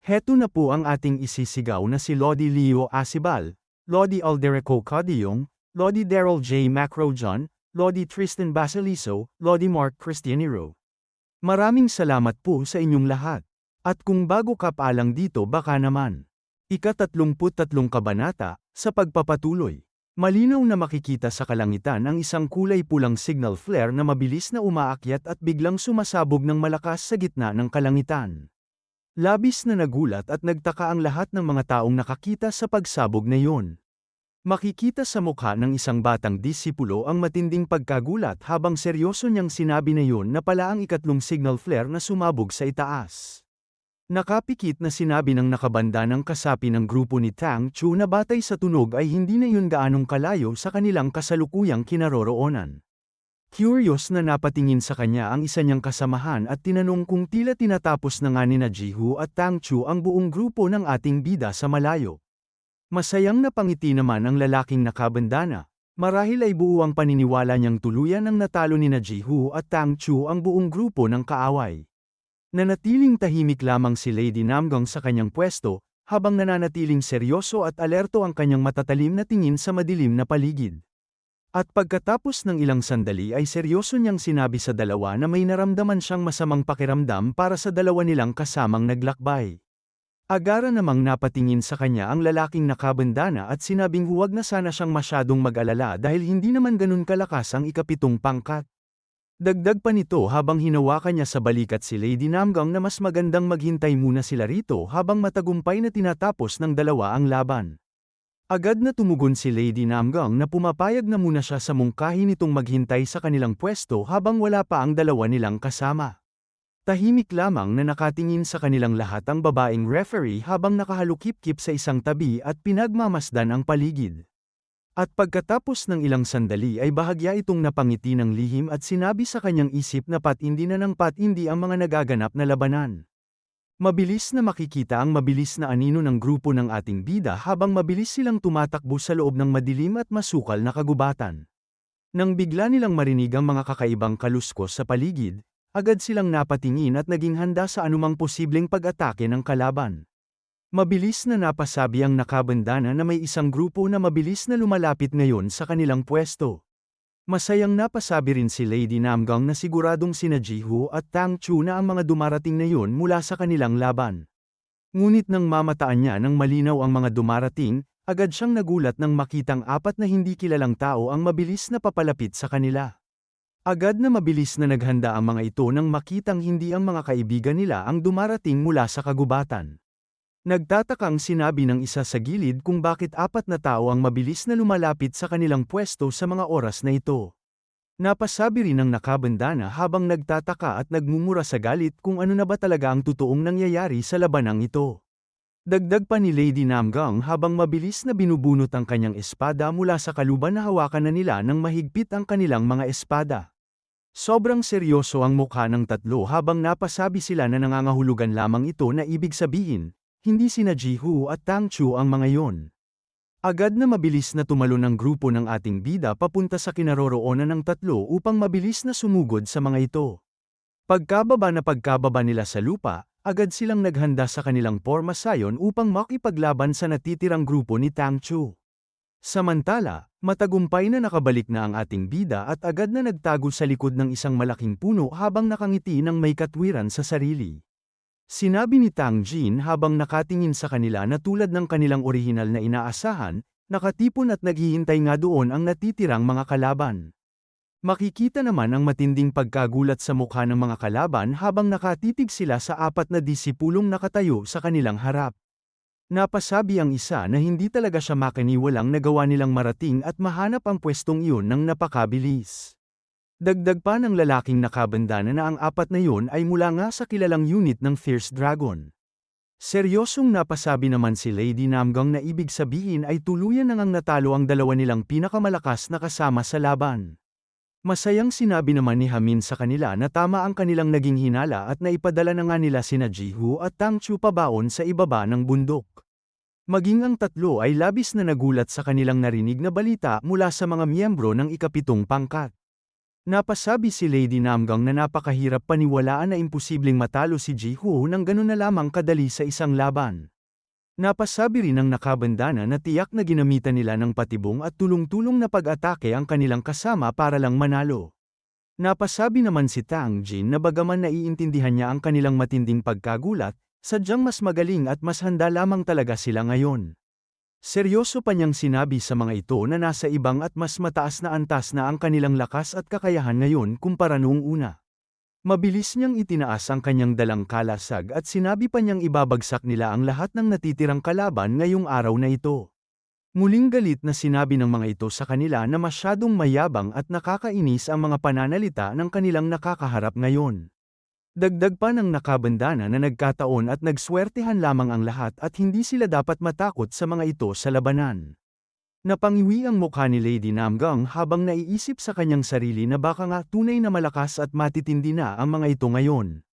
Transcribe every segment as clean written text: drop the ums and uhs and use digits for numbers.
Heto na po ang ating isisigaw na si Lodi Leo Acibal, Lodi Alderico Codiyong, Lodi Daryl J. Macrojon, Lodi Tristan Basiliso, Lodi Mark Cristianiro. Maraming salamat po sa inyong lahat. At kung bago ka pa lang dito baka naman. Ika-33 kabanata, sa pagpapatuloy. Malinaw na makikita sa kalangitan ang isang kulay pulang signal flare na mabilis na umaakyat at biglang sumasabog ng malakas sa gitna ng kalangitan. Labis na nagulat at nagtaka ang lahat ng mga taong nakakita sa pagsabog na iyon. Makikita sa mukha ng isang batang disipulo ang matinding pagkagulat habang seryoso niyang sinabi na iyon na pala ang ikatlong signal flare na sumabog sa itaas. Nakapikit na sinabi ng nakabanda ng kasapi ng grupo ni Tang Chu na batay sa tunog ay hindi na yun gaanong kalayo sa kanilang kasalukuyang kinaroroonan. Curious na napatingin sa kanya ang isa niyang kasamahan at tinanong kung tila tinatapos na nga ni Jihu at Tang Chu ang buong grupo ng ating bida sa malayo. Masayang napangiti naman ang lalaking nakabandana, marahil ay buo ang paniniwala niyang tuluyan ang natalo ni Jihu at Tang Chu ang buong grupo ng kaaway. Nanatiling tahimik lamang si Lady Namgong sa kanyang pwesto, habang nananatiling seryoso at alerto ang kanyang matatalim na tingin sa madilim na paligid. At pagkatapos ng ilang sandali ay seryoso niyang sinabi sa dalawa na may naramdaman siyang masamang pakiramdam para sa dalawa nilang kasamang naglakbay. Agara namang napatingin sa kanya ang lalaking nakabandana at sinabing huwag na sana siyang masyadong mag-alala dahil hindi naman ganun kalakas ang ikapitong pangkat. Dagdag pa nito habang hinawakan niya sa balikat si Lady Namgong na mas magandang maghintay muna sila rito habang matagumpay na tinatapos ng dalawa ang laban. Agad na tumugon si Lady Namgong na pumapayag na muna siya sa mungkahi nitong maghintay sa kanilang pwesto habang wala pa ang dalawa nilang kasama. Tahimik lamang na nakatingin sa kanilang lahat ang babaeng referee habang nakahalukip-kip sa isang tabi at pinagmamasdan ang paligid. At pagkatapos ng ilang sandali ay bahagya itong napangiti ng lihim at sinabi sa kanyang isip na patindi na ng patindi ang mga nagaganap na labanan. Mabilis na makikita ang mabilis na anino ng grupo ng ating bida habang mabilis silang tumatakbo sa loob ng madilim at masukal na kagubatan. Nang bigla nilang marinig ang mga kakaibang kaluskos sa paligid, agad silang napatingin at naging handa sa anumang posibleng pag-atake ng kalaban. Mabilis na napasabi ang nakabandana na may isang grupo na mabilis na lumalapit ngayon sa kanilang pwesto. Masayang napasabi rin si Lady Namgong na siguradong sina Jihu at Tang Chu na ang mga dumarating na yun mula sa kanilang laban. Ngunit nang mamataan niya ng malinaw ang mga dumarating, agad siyang nagulat nang makitang apat na hindi kilalang tao ang mabilis na papalapit sa kanila. Agad na mabilis na naghanda ang mga ito nang makitang hindi ang mga kaibigan nila ang dumarating mula sa kagubatan. Nagtatakang sinabi ng isa sa gilid kung bakit apat na tao ang mabilis na lumalapit sa kanilang pwesto sa mga oras na ito. Napasabi rin ng nakabandana habang nagtataka at nagmumura sa galit kung ano na ba talaga ang totoong nangyayari sa labanang ito. Dagdag pa ni Lady Namgong habang mabilis na binubunot ang kanyang espada mula sa kaluban na hawakan na nila nang mahigpit ang kanilang mga espada. Sobrang seryoso ang mukha ng tatlo habang napasabi sila na nangangahulugan lamang ito na ibig sabihin, hindi sina Jihu at Tang Chu ang mga yon. Agad na mabilis na tumalon ang grupo ng ating bida papunta sa kinaroroonan ng tatlo upang mabilis na sumugod sa mga ito. Pagkababa nila sa lupa, agad silang naghanda sa kanilang pormasayon upang makipaglaban sa natitirang grupo ni Tang Chu. Samantala, matagumpay na nakabalik na ang ating bida at agad na nagtago sa likod ng isang malaking puno habang nakangiti ng may katwiran sa sarili. Sinabi ni Tang Jin habang nakatingin sa kanila na tulad ng kanilang orihinal na inaasahan, nakatipon at naghihintay nga doon ang natitirang mga kalaban. Makikita naman ang matinding pagkagulat sa mukha ng mga kalaban habang nakatitig sila sa apat na disipulong nakatayo sa kanilang harap. Napasabi ang isa na hindi talaga siya makaniwalang nagawa nilang marating at mahanap ang pwestong iyon ng napakabilis. Dagdag pa ng lalaking nakabandana na ang apat na yon ay mula nga sa kilalang unit ng Fierce Dragon. Seryosong napasabi naman si Lady Namgong na ibig sabihin ay tuluyan na ngang natalo ang dalawa nilang pinakamalakas na kasama sa laban. Masayang sinabi naman ni Hamin sa kanila na tama ang kanilang naging hinala at naipadala na nga nila sina Jihu at Tang Chu pabaon sa ibaba ng bundok. Maging ang tatlo ay labis na nagulat sa kanilang narinig na balita mula sa mga miyembro ng ikapitong pangkat. Napasabi si Lady Namgang na napakahirap paniwalaan na imposibleng matalo si Ji Hoo nang ganun na lamang kadali sa isang laban. Napasabi rin ng nakabandana na tiyak na ginamitan nila ng patibong at tulong-tulong na pag-atake ang kanilang kasama para lang manalo. Napasabi naman si Tang Jin na bagaman naiintindihan niya ang kanilang matinding pagkagulat, sadyang mas magaling at mas handa lamang talaga sila ngayon. Seryoso pa niyang sinabi sa mga ito na nasa ibang at mas mataas na antas na ang kanilang lakas at kakayahan ngayon kumpara noong una. Mabilis niyang itinaas ang kanyang dalang kalasag at sinabi pa niyang ibabagsak nila ang lahat ng natitirang kalaban ngayong araw na ito. Muling galit na sinabi ng mga ito sa kanila na masyadong mayabang at nakakainis ang mga pananalita ng kanilang nakakaharap ngayon. Dagdag pa ng nakabandana na nagkataon at nagswertehan lamang ang lahat at hindi sila dapat matakot sa mga ito sa labanan. Napangiwi ang mukha ni Lady Namgang habang naiisip sa kanyang sarili na baka nga tunay na malakas at matitindi na ang mga ito ngayon.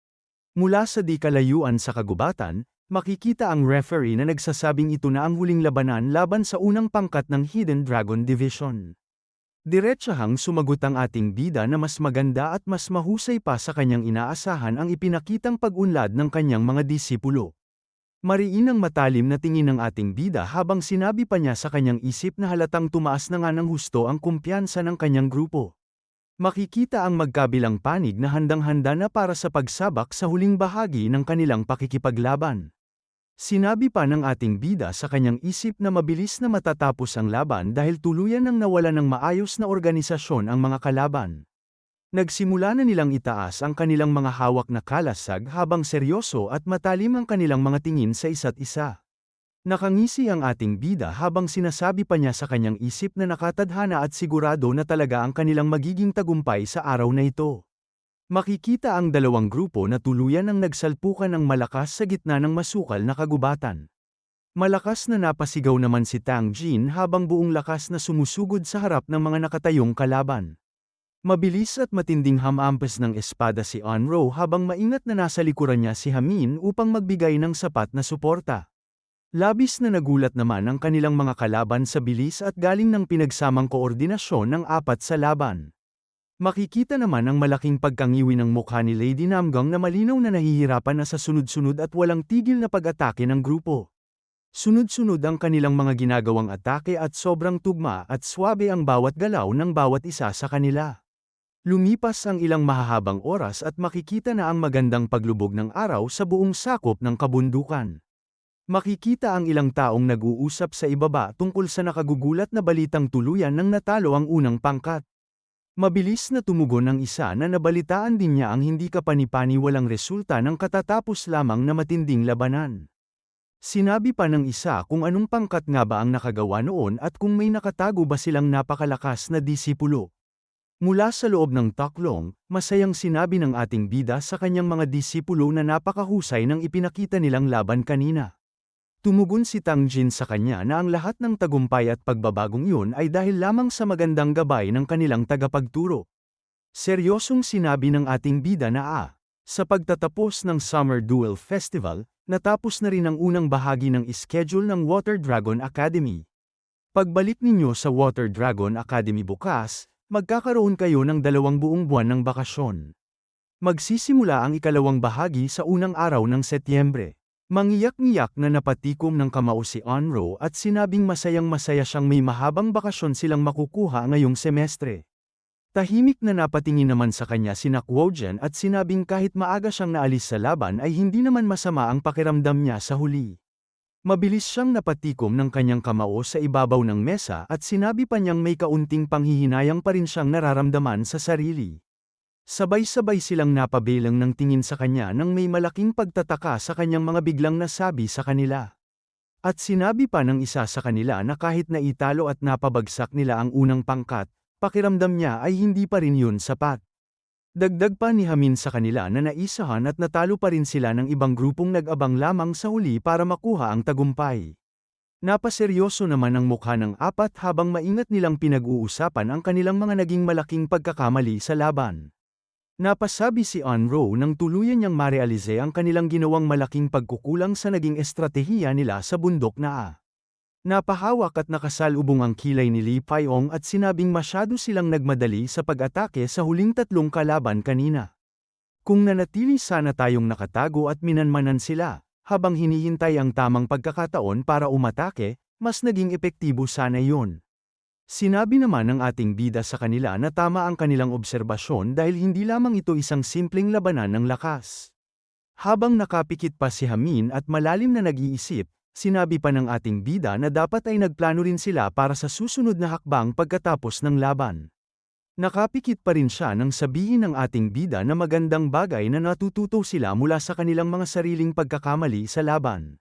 Mula sa di kalayuan sa kagubatan, makikita ang referee na nagsasabing ito na ang huling labanan laban sa unang pangkat ng Hidden Dragon Division. Diretsahang sumagot ang ating bida na mas maganda at mas mahusay pa sa kanyang inaasahan ang ipinakitang pag-unlad ng kanyang mga disipulo. Mariin ang matalim na tingin ng ating bida habang sinabi pa niya sa kanyang isip na halatang tumaas na nga ng husto ang kumpiyansa ng kanyang grupo. Makikita ang magkabilang panig na handang-handa na para sa pagsabak sa huling bahagi ng kanilang pakikipaglaban. Sinabi pa ng ating bida sa kanyang isip na mabilis na matatapos ang laban dahil tuluyan nang nawala ng maayos na organisasyon ang mga kalaban. Nagsimula na nilang itaas ang kanilang mga hawak na kalasag habang seryoso at matalim ang kanilang mga tingin sa isa't isa. Nakangisi ang ating bida habang sinasabi pa niya sa kanyang isip na nakatadhana at sigurado na talaga ang kanilang magiging tagumpay sa araw na ito. Makikita ang dalawang grupo na tuluyan ang nagsalpukan ng malakas sa gitna ng masukal na kagubatan. Malakas na napasigaw naman si Tang Jin habang buong lakas na sumusugod sa harap ng mga nakatayong kalaban. Mabilis at matinding hamampas ng espada si Onro habang maingat na nasa likuran niya si Hamin upang magbigay ng sapat na suporta. Labis na nagulat naman ang kanilang mga kalaban sa bilis at galing ng pinagsamang koordinasyon ng apat sa laban. Makikita naman ang malaking pagkangiwi ng mukha ni Lady Namgang na malinaw na nahihirapan na sa sunod-sunod at walang tigil na pag-atake ng grupo. Sunod-sunod ang kanilang mga ginagawang atake at sobrang tugma at swabe ang bawat galaw ng bawat isa sa kanila. Lumipas ang ilang mahahabang oras at makikita na ang magandang paglubog ng araw sa buong sakop ng kabundukan. Makikita ang ilang taong nag-uusap sa ibaba tungkol sa nakagugulat na balitang tuluyan ng natalo ang unang pangkat. Mabilis na tumugon ang isa na nabalitaan din niya ang hindi kapani-paniwalang resulta ng katatapos lamang na matinding labanan. Sinabi pa ng isa kung anong pangkat nga ba ang nakagawa noon at kung may nakatago ba silang napakalakas na disipulo. Mula sa loob ng taklong, masayang sinabi ng ating bida sa kanyang mga disipulo na napakahusay ng ipinakita nilang laban kanina. Tumugon si Tang Jin sa kanya na ang lahat ng tagumpay at pagbabagong iyon ay dahil lamang sa magandang gabay ng kanilang tagapagturo. Seryosong sinabi ng ating bida na sa pagtatapos ng Summer Duel Festival, natapos na rin ang unang bahagi ng schedule ng Water Dragon Academy. Pagbalik ninyo sa Water Dragon Academy bukas, magkakaroon kayo ng 2 buong buwan ng bakasyon. Magsisimula ang ikalawang bahagi sa unang araw ng Setyembre. Mangiyak-ngiyak na napatikom ng kamao si Onro at sinabing masayang-masaya siyang may mahabang bakasyon silang makukuha ngayong semestre. Tahimik na napatingin naman sa kanya si Kwojin at sinabing kahit maaga siyang naalis sa laban ay hindi naman masama ang pakiramdam niya sa huli. Mabilis siyang napatikom ng kanyang kamao sa ibabaw ng mesa at sinabi pa niyang may kaunting panghihinayang pa rin siyang nararamdaman sa sarili. Sabay-sabay silang napabilang ng tingin sa kanya nang may malaking pagtataka sa kanyang mga biglang nasabi sa kanila. At sinabi pa ng isa sa kanila na kahit naitalo at napabagsak nila ang unang pangkat, pakiramdam niya ay hindi pa rin yun sapat. Dagdag pa ni Hamin sa kanila na naisahan at natalo pa rin sila ng ibang grupong nag-abang lamang sa huli para makuha ang tagumpay. Napaseryoso naman ang mukha ng apat habang maingat nilang pinag-uusapan ang kanilang mga naging malaking pagkakamali sa laban. Napasabi si Onro nang tuluyan niyang marealize ang kanilang ginawang malaking pagkukulang sa naging estratehiya nila sa bundok na Napahawak at nakasalubong ang kilay ni Lee Pyong at sinabing masyado silang nagmadali sa pag-atake sa huling tatlong kalaban kanina. Kung nanatili sana tayong nakatago at minanmanan sila, habang hinihintay ang tamang pagkakataon para umatake, mas naging epektibo sana yun. Sinabi naman ng ating bida sa kanila na tama ang kanilang obserbasyon dahil hindi lamang ito isang simpleng labanan ng lakas. Habang nakapikit pa si Hamin at malalim na nag-iisip, sinabi pa ng ating bida na dapat ay nagplano rin sila para sa susunod na hakbang pagkatapos ng laban. Nakapikit pa rin siya nang sabihin ng ating bida na magandang bagay na natututo sila mula sa kanilang mga sariling pagkakamali sa laban.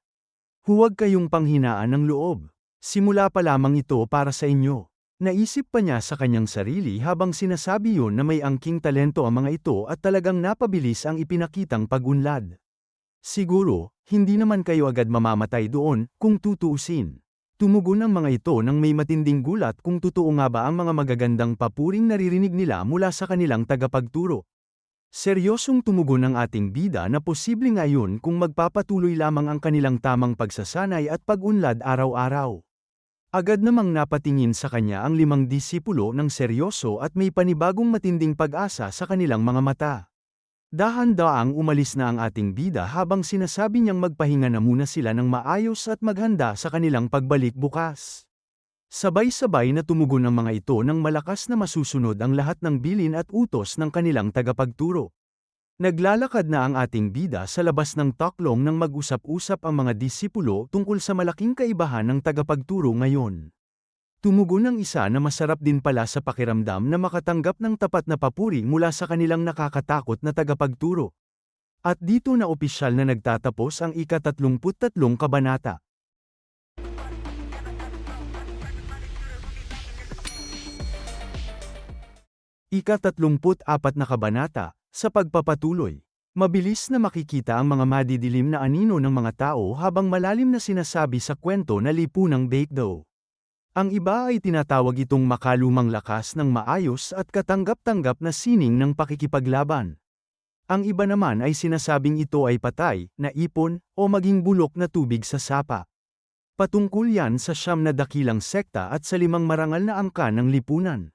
Huwag kayong panghinaan ng loob. Simula pa lamang ito para sa inyo. Naisip pa niya sa kanyang sarili habang sinasabi yun na may angking talento ang mga ito at talagang napabilis ang ipinakitang pag-unlad. Siguro, hindi naman kayo agad mamamatay doon, kung tutuusin. Tumugon ang mga ito nang may matinding gulat kung totoo nga ba ang mga magagandang papuring naririnig nila mula sa kanilang tagapagturo. Seryosong tumugon ang ating bida na posible nga yun kung magpapatuloy lamang ang kanilang tamang pagsasanay at pag-unlad araw-araw. Agad namang napatingin sa kanya ang 5 disipulo ng seryoso at may panibagong matinding pag-asa sa kanilang mga mata. Dahan-daang umalis na ang ating bida habang sinasabi niyang magpahinga na muna sila ng maayos at maghanda sa kanilang pagbalik bukas. Sabay-sabay na tumugon ang mga ito nang malakas na masusunod ang lahat ng bilin at utos ng kanilang tagapagturo. Naglalakad na ang ating bida sa labas ng taklong nang mag-usap-usap ang mga disipulo tungkol sa malaking kaibahan ng tagapagturo ngayon. Tumugon ang isa na masarap din pala sa pakiramdam na makatanggap ng tapat na papuri mula sa kanilang nakakatakot na tagapagturo. At dito na opisyal na nagtatapos ang ika-33 kabanata. Ika-34 na kabanata, sa pagpapatuloy. Mabilis na makikita ang mga madidilim na anino ng mga tao habang malalim na sinasabi sa kwento na lipunang Baekdo. Ang iba ay tinatawag itong makalumang lakas ng maayos at katanggap-tanggap na sining ng pakikipaglaban. Ang iba naman ay sinasabing ito ay patay, na ipon, o maging bulok na tubig sa sapa. Patungkol yan sa 9 na dakilang sekta at sa 5 marangal na angkan ng lipunan.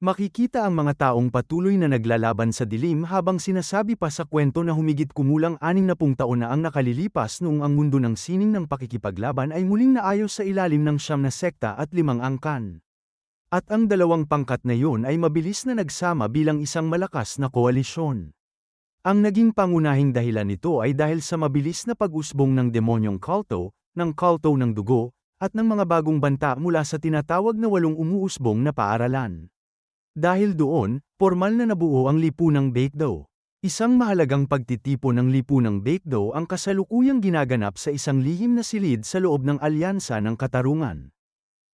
Makikita ang mga taong patuloy na naglalaban sa dilim habang sinasabi pa sa kwento na humigit kumulang 60 taon na ang nakalilipas noong ang mundo ng sining ng pakikipaglaban ay muling naayos sa ilalim ng 9 na sekta at 5 angkan. At ang 2 pangkat na yun ay mabilis na nagsama bilang isang malakas na koalisyon. Ang naging pangunahing dahilan nito ay dahil sa mabilis na pag-usbong ng demonyong kulto, ng kulto ng dugo, at ng mga bagong banta mula sa tinatawag na 8 umuusbong na paaralan. Dahil doon, formal na nabuo ang lipunang Baekdo. Isang mahalagang pagtitipon ng lipunang Baekdo ang kasalukuyang ginaganap sa isang lihim na silid sa loob ng alyansa ng katarungan.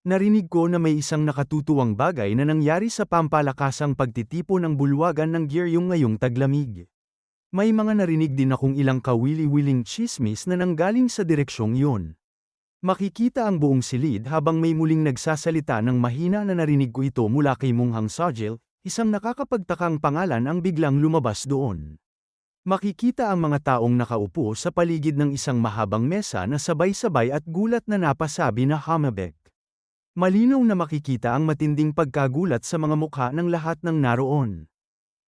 Narinig ko na may isang nakatutuwang bagay na nangyari sa pampalakasang pagtitipon ng bulwagan ng Gyeryong ngayong taglamig. May mga narinig din akong ilang kawili-wiling chismis na nanggaling sa direksyong yun. Makikita ang buong silid habang may muling nagsasalita ng mahina na narinig ko ito mula kay Munghang Sojil, isang nakakapagtakang pangalan ang biglang lumabas doon. Makikita ang mga taong nakaupo sa paligid ng isang mahabang mesa na sabay-sabay at gulat na napasabi na Hamabek. Malinaw na makikita ang matinding pagkagulat sa mga mukha ng lahat ng naroon.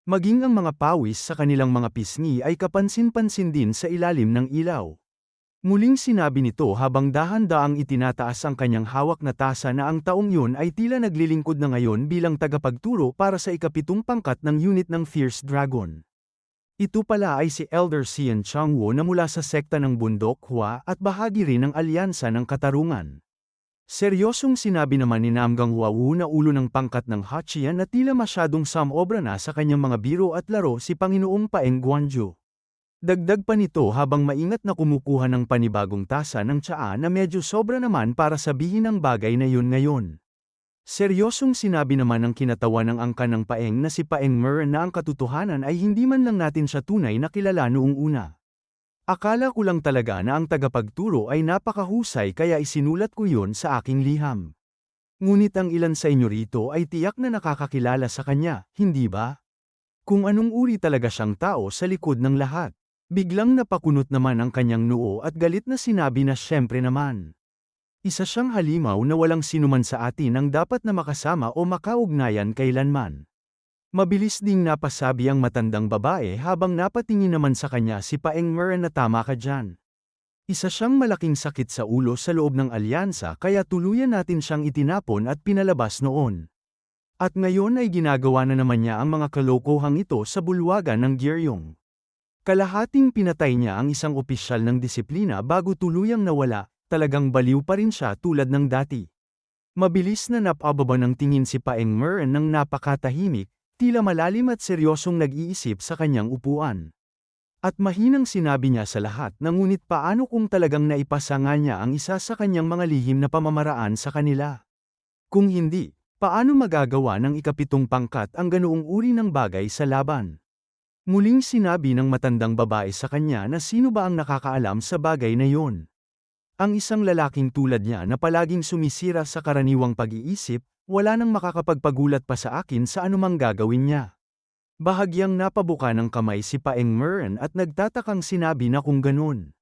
Maging ang mga pawis sa kanilang mga pisngi ay kapansin-pansin din sa ilalim ng ilaw. Muling sinabi nito habang dahan-daang itinataas ang kanyang hawak na tasa na ang taong yun ay tila naglilingkod na ngayon bilang tagapagturo para sa ika-7 pangkat ng unit ng Fierce Dragon. Ito pala ay si Elder Xian Changwo na mula sa sekta ng Bundok Hua at bahagi rin ng alyansa ng katarungan. Seryosong sinabi naman ni Namgang Huawu na ulo ng pangkat ng Hachian na tila masyadong samobra na sa kanyang mga biro at laro si Panginoong Paeng Guanju. Dagdag pa nito habang maingat na kumukuha ng panibagong tasa ng tsaa na medyo sobra naman para sabihin ang bagay na yun ngayon. Seryosong sinabi naman ng kinatawan ng angkan ng Paeng na si Paeng Mer na ang katotohanan ay hindi man lang natin siya tunay na kilala noong una. Akala ko lang talaga na ang tagapagturo ay napakahusay kaya isinulat ko yun sa aking liham. Ngunit ang ilan sa inyo rito ay tiyak na nakakakilala sa kanya, hindi ba? Kung anong uri talaga siyang tao sa likod ng lahat. Biglang napakunot naman ang kanyang noo at galit na sinabi na siyempre naman. Isa siyang halimaw na walang sinuman sa atin ang dapat na makasama o makaugnayan kailanman. Mabilis ding napasabi ang matandang babae habang napatingin naman sa kanya si Paeng Mer na tama ka dyan. Isa siyang malaking sakit sa ulo sa loob ng alyansa kaya tuluyan natin siyang itinapon at pinalabas noon. At ngayon ay ginagawa na naman niya ang mga kalokohang ito sa bulwagan ng Giryong. Kalahating pinatay niya ang isang opisyal ng disiplina bago tuluyang nawala, talagang baliw pa rin siya tulad ng dati. Mabilis na napababa ng tingin si Paeng Mer nang napakatahimik, tila malalim at seryosong nag-iisip sa kanyang upuan. At mahinang sinabi niya sa lahat na ngunit paano kung talagang naipasa nga niya ang isa sa kanyang mga lihim na pamamaraan sa kanila? Kung hindi, paano magagawa ng ikapitong pangkat ang ganoong uri ng bagay sa laban? Muling sinabi ng matandang babae sa kanya na sino ba ang nakakaalam sa bagay na yon. Ang isang lalaking tulad niya na palaging sumisira sa karaniwang pag-iisip, wala nang makakapagpagulat pa sa akin sa anumang gagawin niya. Bahagyang napabuka ng kamay si Paeng Mer at nagtatakang sinabi na kung ganun.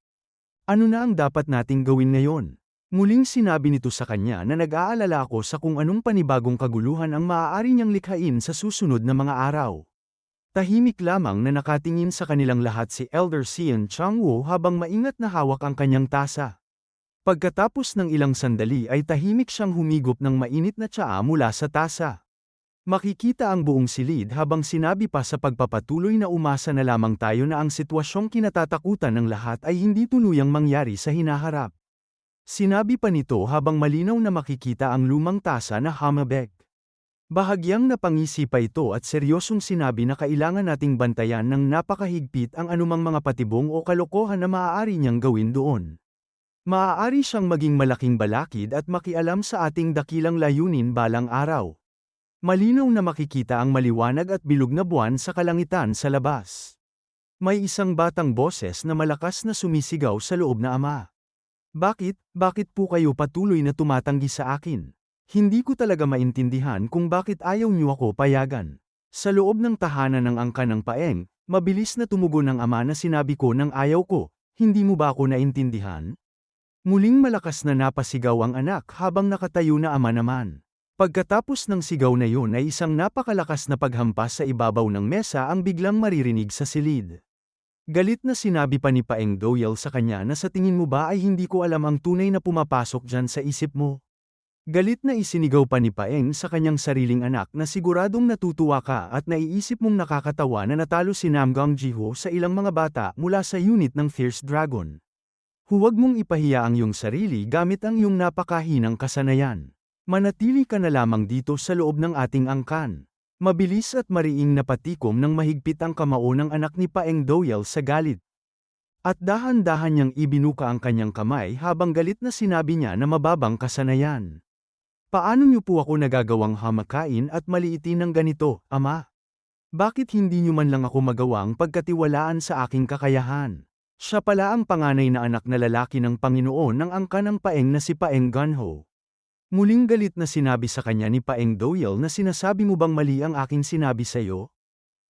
Ano na ang dapat nating gawin ngayon? Muling sinabi nito sa kanya na nag-aalala ako sa kung anong panibagong kaguluhan ang maaari niyang likhain sa susunod na mga araw. Tahimik lamang na nakatingin sa kanilang lahat si Elder Sion Changwo habang maingat na hawak ang kanyang tasa. Pagkatapos ng ilang sandali ay tahimik siyang humigop ng mainit na tsaa mula sa tasa. Makikita ang buong silid habang sinabi pa sa pagpapatuloy na umasa na lamang tayo na ang sitwasyong kinatatakutan ng lahat ay hindi tuluyang mangyari sa hinaharap. Sinabi pa nito habang malinaw na makikita ang lumang tasa na hamabek. Bahagyang napangisi pa ito at seryosong sinabi na kailangan nating bantayan ng napakahigpit ang anumang mga patibong o kalokohan na maaari niyang gawin doon. Maaari siyang maging malaking balakid at makialam sa ating dakilang layunin balang araw. Malinaw na makikita ang maliwanag at bilog na buwan sa kalangitan sa labas. May isang batang boses na malakas na sumisigaw sa loob na ama. Bakit po kayo patuloy na tumatanggi sa akin? Hindi ko talaga maintindihan kung bakit ayaw niyo ako payagan. Sa loob ng tahanan ng angkan ng Paeng, mabilis na tumugon ng ama na sinabi ko nang ayaw ko, hindi mo ba ako naintindihan? Muling malakas na napasigaw ang anak habang nakatayo na ama naman. Pagkatapos ng sigaw na yun ay isang napakalakas na paghampas sa ibabaw ng mesa ang biglang maririnig sa silid. Galit na sinabi pa ni Paeng Doyle sa kanya na sa tingin mo ba ay hindi ko alam ang tunay na pumapasok dyan sa isip mo. Galit na isinigaw pa ni Paeng sa kanyang sariling anak na siguradong natutuwa ka at naiisip mong nakakatawa na natalo si Namgang Jiho sa ilang mga bata mula sa unit ng Fierce Dragon. Huwag mong ipahiya ang iyong sarili gamit ang iyong napakahinang kasanayan. Manatili ka na lamang dito sa loob ng ating angkan. Mabilis at mariing napatikom ng mahigpit ang kamao ng anak ni Paeng Doyle sa galit. At dahan-dahan niyang ibinuka ang kanyang kamay habang galit na sinabi niya na mababang kasanayan. Paano niyo po ako nagagawang hamakain at maliitin ng ganito, ama? Bakit hindi niyo man lang ako magawang pagkatiwalaan sa aking kakayahan? Siya pala ang panganay na anak na lalaki ng Panginoon ng angkan ng Paeng na si Paeng Gunho. Muling galit na sinabi sa kanya ni Paeng Doyle na sinasabi mo bang mali ang aking sinabi sa iyo?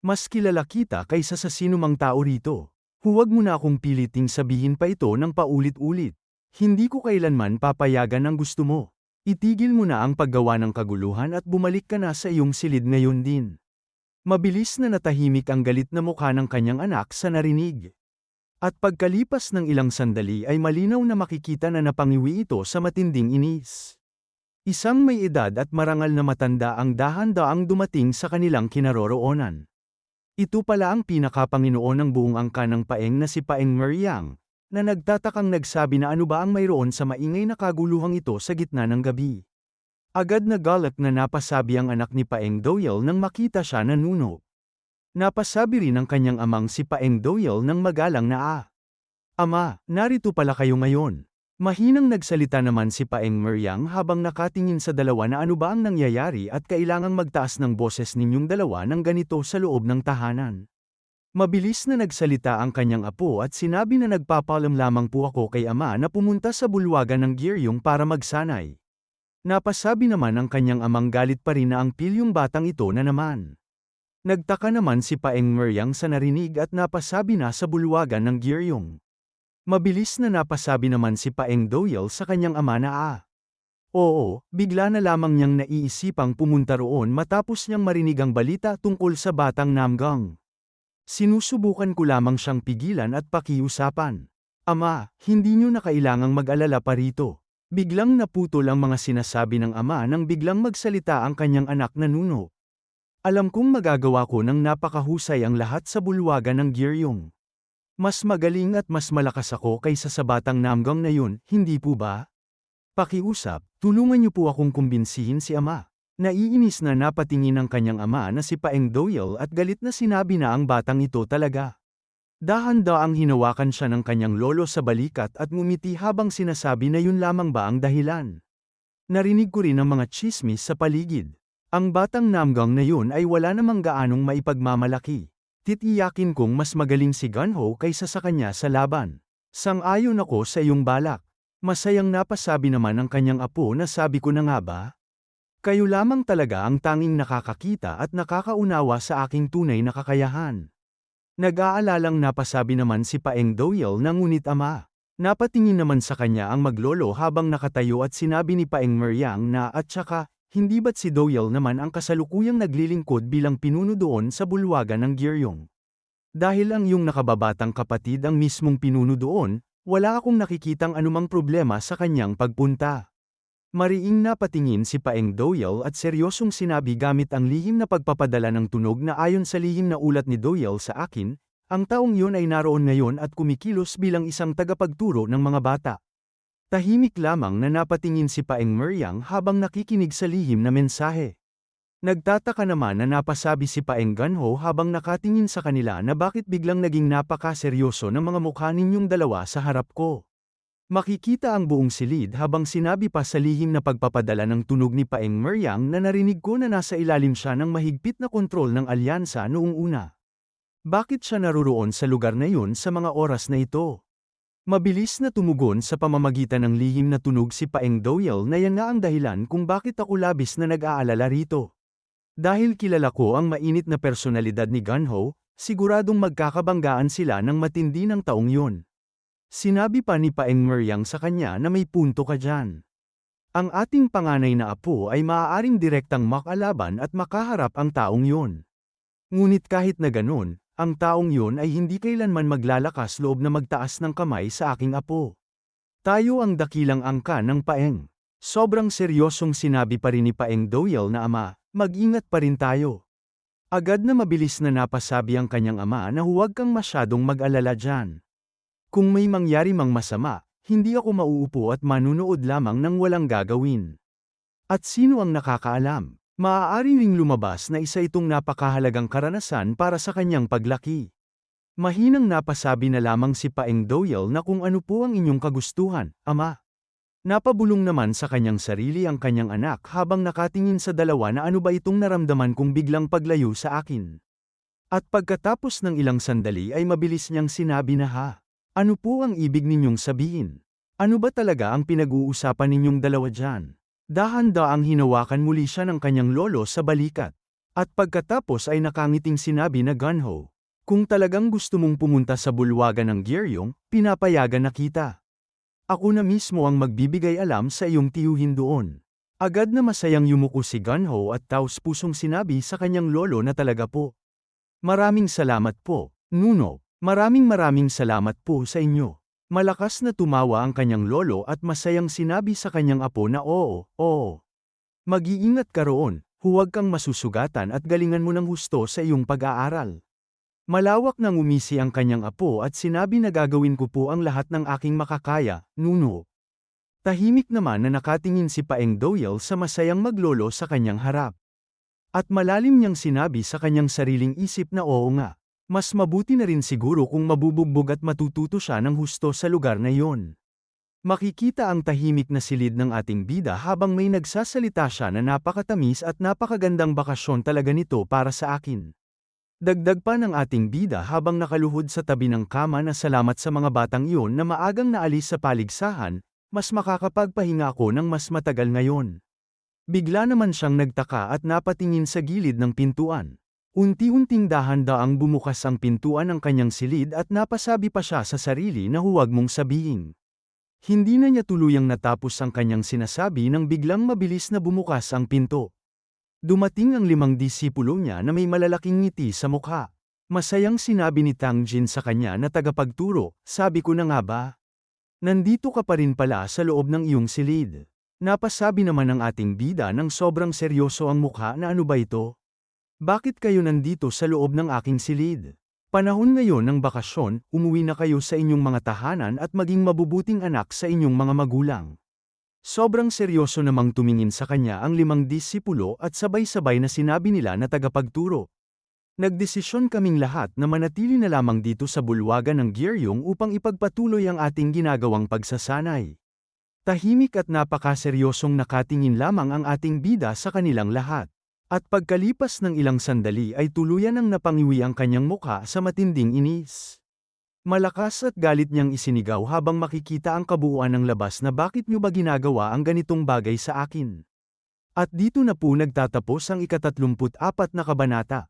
Mas kilala kita kaysa sa sinumang tao rito. Huwag mo na akong piliting sabihin pa ito ng paulit-ulit. Hindi ko kailanman papayagan ang gusto mo. Itigil mo na ang paggawa ng kaguluhan at bumalik ka na sa iyong silid ngayon din. Mabilis na natahimik ang galit na mukha ng kanyang anak sa narinig. At pagkalipas ng ilang sandali ay malinaw na makikita na napangiwi ito sa matinding inis. Isang may edad at marangal na matanda ang dahan-daang dumating sa kanilang kinaroroonan. Ito pala ang pinakapanginoon ng buong angkan ng Paeng na si Paeng Meryang, na nagtatakang nagsabi na ano ba ang mayroon sa maingay na kaguluhang ito sa gitna ng gabi. Agad na galak na napasabi ang anak ni Paeng Doyle nang makita siya na nuno. Napasabi rin ang kanyang amang si Paeng Doyle nang magalang na Ama, narito pala kayo ngayon. Mahinang nagsalita naman si Paeng Meryang habang nakatingin sa dalawa na ano ba ang nangyayari at kailangang magtaas ng boses ninyong dalawa ng ganito sa loob ng tahanan. Mabilis na nagsalita ang kanyang apo at sinabi na nagpapaalam lamang po ako kay ama na pumunta sa bulwagan ng Giryong para magsanay. Napasabi naman ang kanyang amang galit pa rin na ang pilyong batang ito na naman. Nagtaka naman si Paeng Meryang sa narinig at napasabi na sa bulwagan ng Giryong. Mabilis na napasabi naman si Paeng Doyle sa kanyang ama na Oo, bigla na lamang niyang naiisipang pumunta roon matapos niyang marinig ang balita tungkol sa batang Namgang. Sinusubukan ko lamang siyang pigilan at pakiusapan. Ama, hindi niyo na kailangang mag-alala pa rito. Biglang naputol ang mga sinasabi ng ama nang biglang magsalita ang kanyang anak na Nuno. Alam kong magagawa ko ng napakahusay ang lahat sa bulwagan ng Giryong. Mas magaling at mas malakas ako kaysa sa batang Namgang na yun, hindi po ba? Pakiusap, tulungan niyo po akong kumbinsihin si ama. Naiinis na napatingin ang kanyang ama na si Paeng Doyle at galit na sinabi na ang batang ito talaga. Dahan-daang hinawakan siya ng kanyang lolo sa balikat at ngumiti habang sinasabi na yun lamang ba ang dahilan. Narinig ko rin ang mga tsismis sa paligid. Ang batang Namgang na yun ay wala namang gaanong maipagmamalaki. Titiyakin kong mas magaling si Gunho kaysa sa kanya sa laban. Sang-ayon ako sa iyong balak. Masayang napasabi naman ang kanyang apo na sabi ko na nga ba? Kayo lamang talaga ang tanging nakakakita at nakakaunawa sa aking tunay na kakayahan. Nag-aalalang napasabi naman si Paeng Doyle na ngunit ama. Napatingin naman sa kanya ang maglolo habang nakatayo at sinabi ni Paeng Meryang na at saka, hindi ba't si Doyle naman ang kasalukuyang naglilingkod bilang pinuno doon sa bulwagan ng Giryong? Dahil ang iyong nakababatang kapatid ang mismong pinuno doon, wala akong nakikitang anumang problema sa kanyang pagpunta. Mariing napatingin si Paeng Doyle at seryosong sinabi gamit ang lihim na pagpapadala ng tunog na ayon sa lihim na ulat ni Doyle sa akin, ang taong yun ay naroon ngayon at kumikilos bilang isang tagapagturo ng mga bata. Tahimik lamang na napatingin si Paeng Meryang habang nakikinig sa lihim na mensahe. Nagtataka naman na napasabi si Paeng Gunho habang nakatingin sa kanila na bakit biglang naging napakaseryoso ng mga mukha ninyong dalawa sa harap ko. Makikita ang buong silid habang sinabi pa sa lihim na pagpapadala ng tunog ni Paeng Meryang na narinig ko na nasa ilalim siya ng mahigpit na kontrol ng alyansa noong una. Bakit siya naruroon sa lugar na yun sa mga oras na ito? Mabilis na tumugon sa pamamagitan ng lihim na tunog si Paeng Doyle na yan nga ang dahilan kung bakit ako labis na nag-aalala rito. Dahil kilala ko ang mainit na personalidad ni Gunho, siguradong magkakabanggaan sila ng matindi ng taong yun. Sinabi pa ni Paeng Meryang sa kanya na may punto ka dyan. Ang ating panganay na apo ay maaaring direktang makalaban at makaharap ang taong yun. Ngunit kahit na ganun, ang taong yun ay hindi kailanman maglalakas loob na magtaas ng kamay sa aking apo. Tayo ang dakilang angka ng Paeng. Sobrang seryosong sinabi pa rin ni Paeng Doyle na ama, mag-ingat pa rin tayo. Agad na mabilis na napasabi ang kanyang ama na huwag kang masyadong mag-alala dyan. Kung may mangyari mang masama, hindi ako mauupo at manunood lamang ng walang gagawin. At sino ang nakakaalam? Maaari ring lumabas na isa itong napakahalagang karanasan para sa kanyang paglaki. Mahinang napasabi na lamang si Paeng Doyle na kung ano po ang inyong kagustuhan, ama. Napabulong naman sa kanyang sarili ang kanyang anak habang nakatingin sa dalawa na ano ba itong naramdaman kong biglang paglayo sa akin. At pagkatapos ng ilang sandali ay mabilis niyang sinabi na ano po ang ibig ninyong sabihin? Ano ba talaga ang pinag-uusapan ninyong dalawa dyan? Dahan-daang hinawakan muli siya ng kanyang lolo sa balikat. At pagkatapos ay nakangiting sinabi na Gunho, kung talagang gusto mong pumunta sa bulwagan ng Giryong, pinapayagan na kita. Ako na mismo ang magbibigay alam sa iyong tiyuhin doon. Agad na masayang yumuko si Gunho at taos-pusong sinabi sa kanyang lolo na talaga po. Maraming salamat po, Nuno. Maraming salamat po sa inyo. Malakas na tumawa ang kanyang lolo at masayang sinabi sa kanyang apo na oo. Mag-iingat ka roon, huwag kang masusugatan at galingan mo ng husto sa iyong pag-aaral. Malawak nang umisi ang kanyang apo at sinabi na gagawin ko po ang lahat ng aking makakaya, Nuno. Tahimik naman na nakatingin si Paeng Doyle sa masayang maglolo sa kanyang harap. At malalim niyang sinabi sa kanyang sariling isip na oo nga. Mas mabuti na rin siguro kung mabubugbog at matututo siya ng husto sa lugar na iyon. Makikita ang tahimik na silid ng ating bida habang may nagsasalita siya na napakatamis at napakagandang bakasyon talaga nito para sa akin. Dagdag pa ng ating bida habang nakaluhod sa tabi ng kama na salamat sa mga batang iyon na maagang naalis sa paligsahan, mas makakapagpahinga ako ng mas matagal ngayon. Bigla naman siyang nagtaka at napatingin sa gilid ng pintuan. Unti-unting dahan-daang bumukas ang pintuan ng kanyang silid at napasabi pa siya sa sarili na huwag mong sabihin. Hindi na niya tuluyang natapos ang kanyang sinasabi nang biglang mabilis na bumukas ang pinto. Dumating ang 5 disipulo niya na may malalaking ngiti sa mukha. Masayang sinabi ni Tang Jin sa kanya na tagapagturo, sabi ko na nga ba? Nandito ka pa rin pala sa loob ng iyong silid. Napasabi naman ng ating bida ng sobrang seryoso ang mukha na ano ba ito? Bakit kayo nandito sa loob ng aking silid? Panahon ngayon ng bakasyon, umuwi na kayo sa inyong mga tahanan at maging mabubuting anak sa inyong mga magulang. Sobrang seryoso namang tumingin sa kanya ang 5 disipulo at sabay-sabay na sinabi nila na tagapagturo. Nagdesisyon kaming lahat na manatili na lamang dito sa bulwagan ng Gyeryong upang ipagpatuloy ang ating ginagawang pagsasanay. Tahimik at napakaseryosong nakatingin lamang ang ating bida sa kanilang lahat. At pagkalipas ng ilang sandali ay tuluyan ang napangiwi ang kanyang mukha sa matinding inis. Malakas at galit niyang isinigaw habang makikita ang kabuuan ng labas na bakit niyo ba ginagawa ang ganitong bagay sa akin. At dito na po nagtatapos ang ika-34 na kabanata.